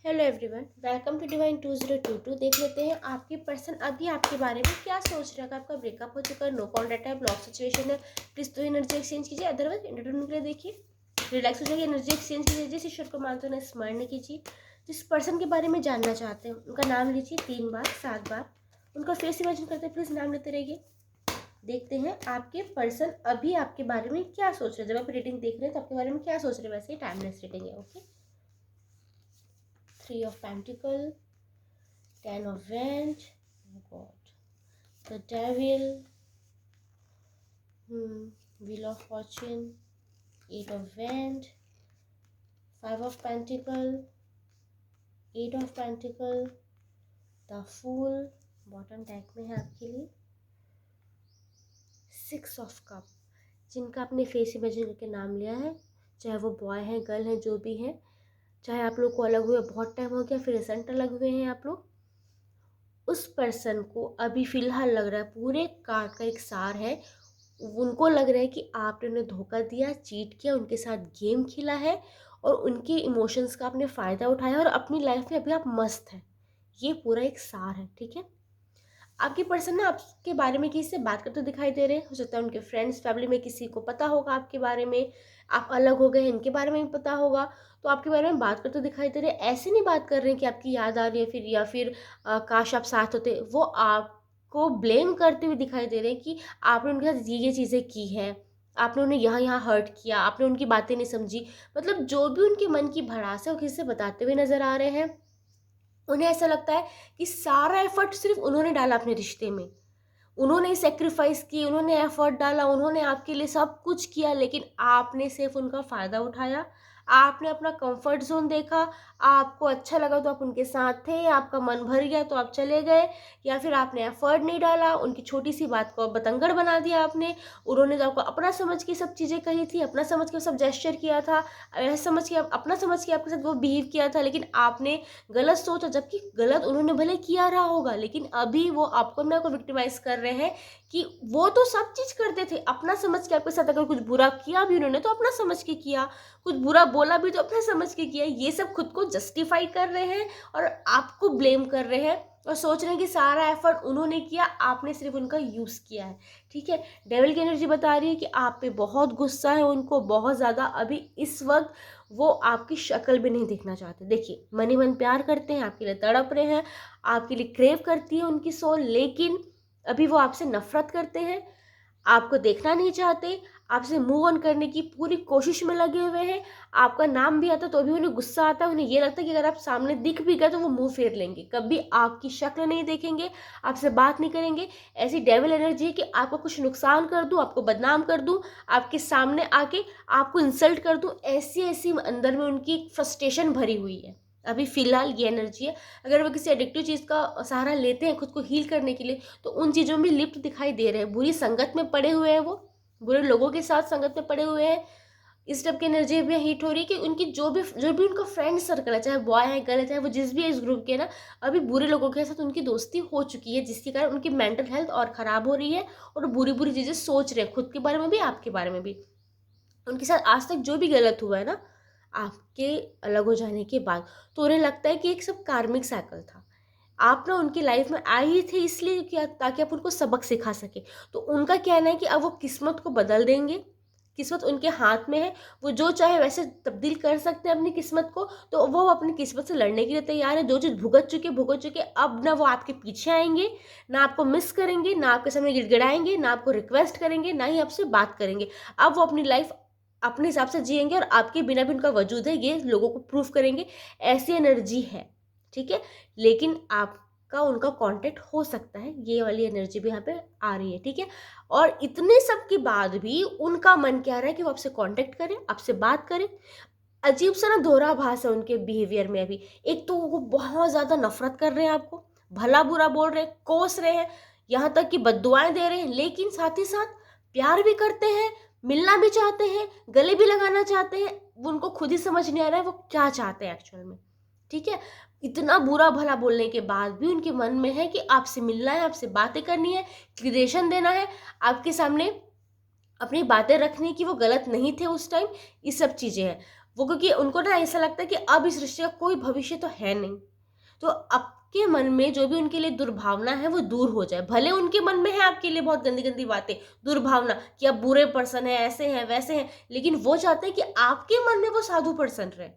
Hello everyone, welcome to divine 2022। देख लेते हैं आपकी पर्सन अभी आपके बारे में क्या सोच रहा है। आपका ब्रेकअप हो चुका है, नो कॉन्टैक्ट है, ब्लॉक सिचुएशन है, प्लीज तो एनर्जी एक्सचेंज कीजिए। अदरवाइज इंटरव्यू के लिए देखिए, रिलैक्स हो जाइए, एनर्जी एक्सचेंज कीजिए। जिस ईश्वर को मानते हैं स्मरण कीजिए। जिस पर्सन के बारे में जानना चाहते हैं उनका नाम लीजिए 3 बार 7 बार, उनका फेस इमेजिन करते हैं, प्लीज नाम लेते रहिए। देखते हैं आपके पर्सन अभी आपके बारे में क्या सोच रहे हैं। जब आप रीडिंग देख रहे हैं तो आपके बारे में क्या सोच रहे हैं, वैसे ही टाइमलेस रीडिंग है। Okay, 3 of Pentacle, 10 of Wands, oh God, the Devil, Wheel of Fortune, 8 of Wands, 5 of Pentacle, 8 of Pentacle, the Fool, bottom tag में है आपके लिए, 6 of Cup, जिनका आपने फेस इमेजिन करके नाम लिया है, चाहे वो बॉय है गर्ल है जो भी है, चाहे आप लोग को अलग हुए बहुत टाइम हो गया फिर रिसेंट अलग हुए हैं आप लोग, उस पर्सन को अभी फ़िलहाल लग रहा है पूरे कार्ड का एक सार है। उनको लग रहा है कि आपने उन्हें धोखा दिया, चीट किया, उनके साथ गेम खेला है और उनके इमोशंस का आपने फ़ायदा उठाया और अपनी लाइफ में अभी आप मस्त हैं। ये पूरा एक सार है, ठीक है। आपकी पर्सन ना आपके बारे में किसी से बात करते दिखाई दे रहे हैं। हो सकता है उनके फ्रेंड्स फैमिली में किसी को पता होगा आपके बारे में, आप अलग हो गए हैं इनके बारे में भी पता होगा, तो आपके बारे में बात करते दिखाई दे रहे हैं। ऐसे नहीं बात कर रहे हैं कि आपकी याद आ रही है फिर या फिर काश आप साथ होते। वो आपको ब्लेम करते हुए दिखाई दे रहे हैं कि आपने उनके साथ ये चीज़ें की है, आपने उन्हें यहाँ यहाँ हर्ट किया, आपने उनकी बातें नहीं समझी। मतलब जो भी उनके मन की भड़ास है वो किसी से बताते हुए नजर आ रहे हैं। उन्हें ऐसा लगता है कि सारा एफर्ट सिर्फ उन्होंने डाला अपने रिश्ते में, उन्होंने सैक्रिफाइस की, उन्होंने एफर्ट डाला, उन्होंने आपके लिए सब कुछ किया, लेकिन आपने सिर्फ उनका फ़ायदा उठाया। आपने अपना कंफर्ट जोन देखा, आपको अच्छा लगा तो आप उनके साथ थे, आपका मन भर गया तो आप चले गए, या फिर आपने एफर्ट नहीं डाला, उनकी छोटी सी बात को बतंगड़ बना दिया आपने। उन्होंने तो आपको अपना समझ के सब चीज़ें कही थी, अपना समझ के सब जेस्चर किया था, ऐसा समझ के अपना समझ के आपके साथ वो बिहेव किया था, लेकिन आपने गलत सोचा। जबकि गलत उन्होंने भले किया रहा होगा, लेकिन अभी वो आपको अपने को विक्टिमाइज कर रहे हैं कि वो तो सब चीज़ करते थे अपना समझ के आपके साथ। अगर कुछ बुरा किया भी उन्होंने तो अपना समझ के किया, कुछ बुरा बोला भी तो अपना समझ के किया। ये सब खुद को जस्टिफाई कर रहे हैं और आपको ब्लेम कर रहे हैं और सोच रहे हैं कि सारा एफर्ट उन्होंने किया, आपने सिर्फ उनका यूज़ किया है, ठीक है। डेविल की एनर्जी बता रही है कि आप पे बहुत गुस्सा है उनको, बहुत ज़्यादा। अभी इस वक्त वो आपकी शक्ल भी नहीं देखना चाहते। देखिए, मन ही मन प्यार करते हैं, आपके लिए तड़प रहे हैं, आपके लिए क्रेव करती है उनकी सोल, लेकिन अभी वो आपसे नफरत करते हैं, आपको देखना नहीं चाहते, आपसे मूव ऑन करने की पूरी कोशिश में लगे हुए हैं। आपका नाम भी आता है तो भी उन्हें गुस्सा आता है। उन्हें ये लगता है कि अगर आप सामने दिख भी गए तो वो मुंह फेर लेंगे, कभी आपकी शक्ल नहीं देखेंगे, आपसे बात नहीं करेंगे। ऐसी डेविल एनर्जी है कि आपको कुछ नुकसान कर दूं, आपको बदनाम कर दूं, आपके सामने आके आपको इंसल्ट कर दूं। ऐसी ऐसी अंदर में उनकी फ्रस्ट्रेशन भरी हुई है। अभी फिलहाल ये एनर्जी है। अगर वो किसी एडिक्टिव चीज़ का सहारा लेते हैं खुद को हील करने के लिए तो उन चीज़ों में लिप्त दिखाई दे रहे हैं। बुरी संगत में पड़े हुए हैं, वो बुरे लोगों के साथ संगत में पड़े हुए हैं। इस टाइप की एनर्जी भी हिट हो रही है कि उनकी जो भी उनका फ्रेंड सर्कल है, चाहे बॉय है गर्ल है, चाहे वो जिस भी एज ग्रुप के ना, अभी बुरे लोगों के साथ उनकी दोस्ती हो चुकी है, जिसके कारण उनकी मेंटल हेल्थ और ख़राब हो रही है और बुरी बुरी चीज़ें सोच रहे हैं खुद के बारे में भी, आपके बारे में भी। उनके साथ आज तक जो भी गलत हुआ है ना आपके अलग हो जाने के बाद, तो उन्हें लगता है कि एक सब कार्मिक साइकिल था। आप ना उनकी लाइफ में आए ही थे इसलिए क्या, ताकि आप उनको सबक सिखा सके। तो उनका कहना है कि अब वो किस्मत को बदल देंगे, किस्मत उनके हाथ में है, वो जो चाहे वैसे तब्दील कर सकते हैं अपनी किस्मत को। तो वो अपनी किस्मत से लड़ने के लिए तैयार है। जो चीज़ भुगत चुके, अब ना वो आपके पीछे आएंगे, ना आपको मिस करेंगे, ना आपके सामने गिड़गिड़ाएंगे, ना आपको रिक्वेस्ट करेंगे, ना ही आपसे बात करेंगे। अब वो अपनी लाइफ अपने हिसाब से जिएंगे और आपके बिना भी उनका वजूद है ये लोगों को प्रूफ करेंगे। ऐसी एनर्जी है, ठीक है। लेकिन आपका उनका कांटेक्ट हो सकता है, ये वाली एनर्जी भी यहाँ पे आ रही है, ठीक है। और इतने सब के बाद भी उनका मन क्या रहा है कि वो आपसे कांटेक्ट करें, आपसे बात करें। अजीब सा ना दोहराभास है उनके बिहेवियर में अभी। एक तो वो बहुत ज़्यादा नफरत कर रहे हैं आपको, भला बुरा बोल रहे हैं, कोस रहे हैं, यहाँ तक कि बद्दुआएं दे रहे हैं, लेकिन साथ ही साथ प्यार भी करते हैं, मिलना भी चाहते हैं, गले भी लगाना चाहते हैं। वो उनको खुद ही समझ नहीं आ रहा है वो क्या चाहते हैं एक्चुअल में, ठीक है। इतना बुरा भला बोलने के बाद भी उनके मन में है कि आपसे मिलना है, आपसे बातें करनी है, क्लियरेशन देना है, आपके सामने अपनी बातें रखनी कि वो गलत नहीं थे उस टाइम। ये सब चीज़ें हैं। वो क्योंकि उनको ना ऐसा लगता है कि अब इस रिश्ते का कोई भविष्य तो है नहीं, तो आपके मन में जो भी उनके लिए दुर्भावना है वो दूर हो जाए। भले उनके मन में है आपके लिए बहुत गंदी-गंदी बातें, दुर्भावना कि आप बुरे पर्सन हैं, ऐसे हैं, वैसे हैं, लेकिन वो चाहते हैं कि आपके मन में वो साधु पर्सन रहे,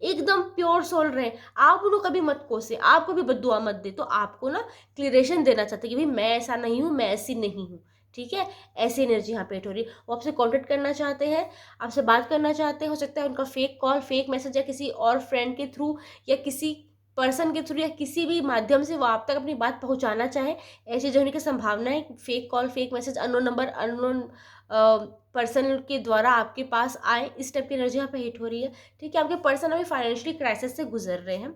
एकदम प्योर सोल रहे। आप उनको कभी मत कोसें, आप कभी बददुआ मत दें। तो आपको ना क्लियरेशन देना चाहते हैं कि भई मैं ऐसा नहीं हूँ, मैं ऐसी नहीं हूँ, ठीक है? ऐसी एनर्जी यहाँ पे हिट हो रही है। वो आपसे कॉन्टैक्ट करना चाहते हैं, आपसे बात करना चाहते हैं, हो सकता है उनका फेक कॉल, फेक मैसेज या किसी और फ्रेंड के थ्रू या किसी पर्सन के थ्रू या किसी भी माध्यम से वो आप तक अपनी बात पहुँचाना चाहें। ऐसी चीज़ें होने की संभावना है। Fake call, fake message, unknown number, unknown person के द्वारा आपके पास आए, इस टाइप की एनर्जी यहाँ पे हिट हो रही है, ठीक है? आपके पर्सन अभी फाइनेंशियली क्राइसिस से गुज़र रहे हैं,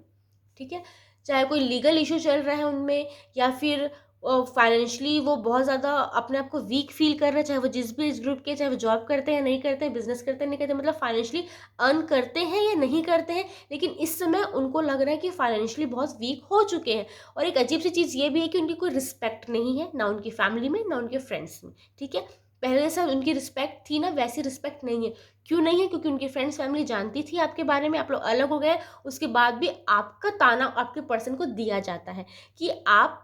ठीक है? चाहे कोई लीगल इश्यू चल रहा है उनमें या फिर फाइनेंशियली वो बहुत ज़्यादा अपने आप को वीक फ़ील कर रहे हैं, चाहे वो जिस भी एज ग्रुप के, चाहे वो जॉब करते हैं, नहीं करते हैं, बिज़नेस करते हैं, नहीं करते, मतलब फाइनेंशियली अर्न करते हैं या नहीं करते हैं, लेकिन इस समय उनको लग रहा है कि फाइनेंशियली बहुत वीक हो चुके हैं। और एक अजीब सी चीज़ ये भी है कि उनकी कोई रिस्पेक्ट नहीं है, ना उनकी फैमिली में, ना उनके फ्रेंड्स में, ठीक है? पहले जैसा उनकी रिस्पेक्ट थी ना, वैसी रिस्पेक्ट नहीं है। क्यों नहीं है? क्योंकि उनकी फ्रेंड्स, फैमिली जानती थी आपके बारे में, आप लोग अलग हो गए, उसके बाद भी आपका ताना आपके पर्सन को दिया जाता है कि आप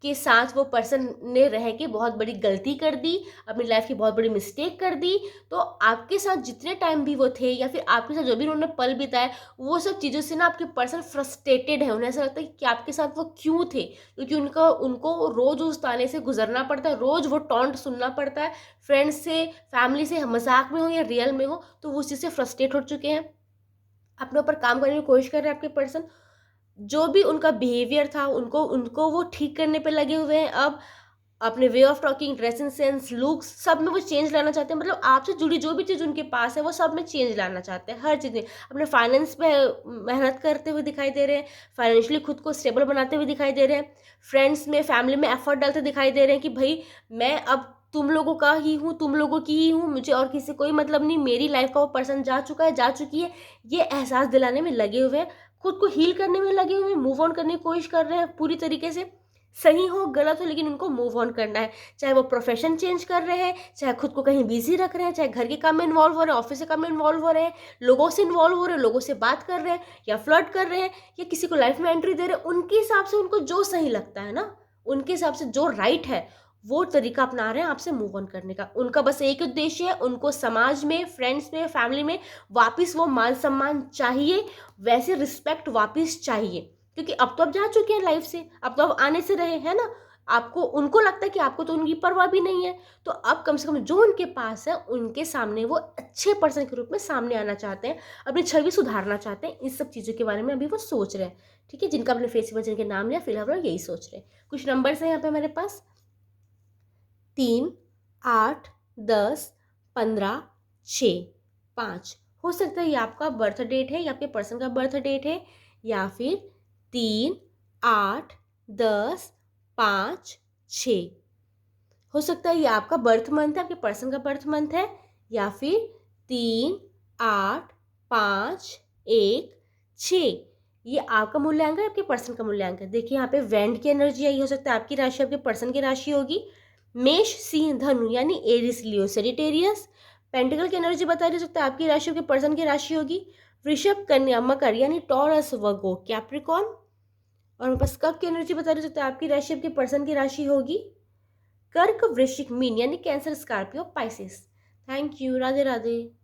के साथ वो पर्सन ने रह के बहुत बड़ी गलती कर दी, अपनी लाइफ की बहुत बड़ी मिस्टेक कर दी। तो आपके साथ जितने टाइम भी वो थे या फिर आपके साथ जो भी उन्होंने पल बिताए, वो सब चीज़ों से ना आपके पर्सन फ्रस्ट्रेटेड है। उन्हें ऐसा लगता है कि आपके साथ वो क्यों थे? क्योंकि उनको रोज़ उस ताने से गुज़रना पड़ता है, रोज़ वो टॉन्ट सुनना पड़ता है, फ्रेंड्स से, फैमिली से, मज़ाक में हो या रियल में हो, तो वो उस चीज़ से फ्रस्ट्रेट हो चुके हैं। अपने ऊपर काम करने की कोशिश कर रहे हैं आपके पर्सन। जो भी उनका बिहेवियर था उनको उनको वो ठीक करने पे लगे हुए हैं। अब अपने way of talking, dressing sense, looks, सब में वो चेंज लाना चाहते हैं। मतलब आपसे जुड़ी जो भी चीज़ उनके पास है वो सब में चेंज लाना चाहते हैं, हर चीज़ में। अपने फाइनेंस पे मेहनत करते हुए दिखाई दे रहे हैं, फाइनेंशियली खुद को स्टेबल बनाते हुए दिखाई दे रहे हैं, फ्रेंड्स में, फैमिली में एफर्ट डालते दिखाई दे रहे हैं कि भई मैं अब तुम लोगों का ही हूँ, तुम लोगों की ही हूँ, मुझे और किसी से कोई मतलब नहीं, मेरी लाइफ का वो पर्सन जा चुका है, जा चुकी है, ये एहसास दिलाने में लगे हुए हैं। खुद को हील करने में लगे हुए हैं, मूव ऑन करने की कोशिश कर रहे हैं पूरी तरीके से। सही हो, गलत हो, लेकिन उनको मूव ऑन करना है। चाहे वो प्रोफ़ेशन चेंज कर रहे हैं, चाहे खुद को कहीं बिज़ी रख रहे हैं, चाहे घर के काम में इन्वॉल्व हो रहे हैं, ऑफ़िस के काम में इन्वॉल्व हो रहे हैं, लोगों से इन्वॉल्व हो रहे हैं, लोगों से बात कर रहे हैं या फ्लर्ट कर रहे हैं या किसी को लाइफ़ में एंट्री दे रहे हैं, उनके हिसाब से उनको जो सही लगता है ना, उनके हिसाब से जो राइट है, वो तरीका अपना रहे हैं आपसे मूव ऑन करने का। उनका बस एक उद्देश्य है, उनको समाज में, फ्रेंड्स में, फैमिली में वापस वो मान-सम्मान चाहिए, वैसे रिस्पेक्ट वापस चाहिए। क्योंकि अब तो आप जा चुके हैं लाइफ से, अब तो आप आने से रहे, है ना? आपको उनको लगता है कि आपको तो उनकी परवाह भी नहीं है, तो अब कम से कम जो उनके पास है, उनके सामने वो अच्छे पर्सन के रूप में सामने आना चाहते हैं, अपनी छवि सुधारना चाहते हैं। इस सब चीज़ों के बारे में अभी वो सोच रहे हैं, ठीक है? जिनका आपने फेस इमेज जिनके नाम लिया, फिलहाल वो यही सोच रहे हैं। कुछ नंबर्स हैं यहाँ पे हमारे पास 3, 8, 10, 15, 6, 5। हो सकता है ये आपका बर्थ डेट है, ये आपके पर्सन का बर्थ डेट है, या फिर 3, 8, 10, 5, 6। हो सकता है ये आपका बर्थ मंथ है, आपके पर्सन का बर्थ मंथ है, या फिर 3, 8, 5, 1, 6। ये आपका मूल्यांक है, आपके पर्सन का मूल्यांक है। देखिए यहाँ पे वेंड की एनर्जी आई, हो सकता है आपकी राशि आपके पर्सन की राशि होगी। मेष, सिंह, धनु यानी एरिस, लियो, सेजिटेरियस। पेंटिकल की एनर्जी बता रही, हो सकता है आपकी राशि आपके पर्सन की राशि होगी। वृषभ, कन्या, मकर यानी टॉरस, वर्गो, कैप्रिकॉर्न। और हमारे पास कप की एनर्जी बता रही, हो सकता है आपकी राशि आपके पर्सन की राशि होगी। कर्क, वृश्चिक, मीन यानी cancer, Scorpio, Pisces. Thank you. Radhe Radhe.